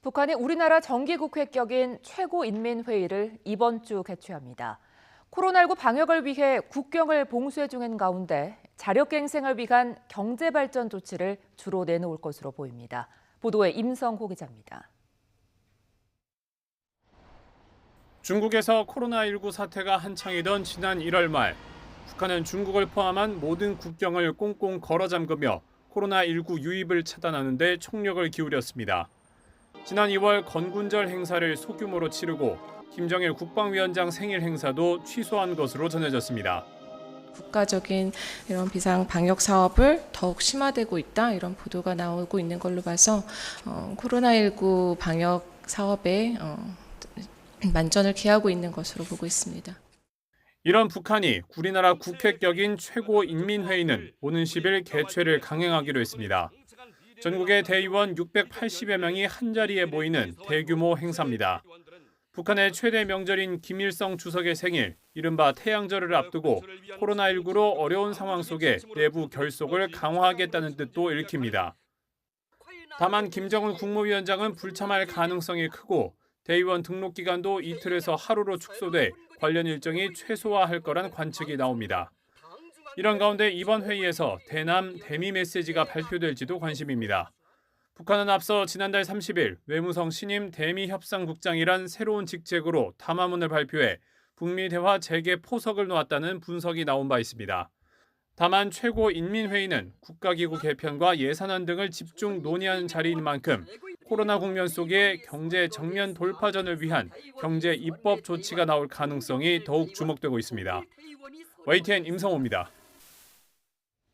북한이 우리나라 정기국회격인 최고인민회의를 이번 주 개최합니다. 코로나19 방역을 위해 국경을 봉쇄 중인 가운데 자력갱생을 위한 경제발전 조치를 주로 내놓을 것으로 보입니다. 보도에 임성호 기자입니다. 중국에서 코로나19 사태가 한창이던 지난 1월 말, 북한은 중국을 포함한 모든 국경을 꽁꽁 걸어 잠그며 코로나19 유입을 차단하는 데 총력을 기울였습니다. 지난 2월 건군절 행사를 소규모로 치르고 김정일 국방위원장 생일 행사도 취소한 것으로 전해졌습니다. 국가적인 이런 비상 방역 사업을 더욱 심화되고 있다, 이런 보도가 나오고 있는 걸로 봐서 코로나19 방역 사업에 만전을 기하고 있는 것으로 보고 있습니다. 이런 북한이 우리나라 국회격인 최고인민회의는 오는 10일 개최를 강행하기로 했습니다. 전국의 대의원 680여 명이 한자리에 모이는 대규모 행사입니다. 북한의 최대 명절인 김일성 주석의 생일, 이른바 태양절을 앞두고 코로나19로 어려운 상황 속에 내부 결속을 강화하겠다는 뜻도 읽힙니다. 다만 김정은 국무위원장은 불참할 가능성이 크고 대의원 등록 기간도 이틀에서 하루로 축소돼 관련 일정이 최소화할 거란 관측이 나옵니다. 이런 가운데 이번 회의에서 대남 대미 메시지가 발표될지도 관심입니다. 북한은 앞서 지난달 30일 외무성 신임 대미협상국장이란 새로운 직책으로 담화문을 발표해 북미 대화 재개 포석을 놓았다는 분석이 나온 바 있습니다. 다만 최고인민회의는 국가기구 개편과 예산안 등을 집중 논의하는 자리인 만큼 코로나 국면 속에 경제 정면 돌파전을 위한 경제 입법 조치가 나올 가능성이 더욱 주목되고 있습니다. YTN 임성호입니다.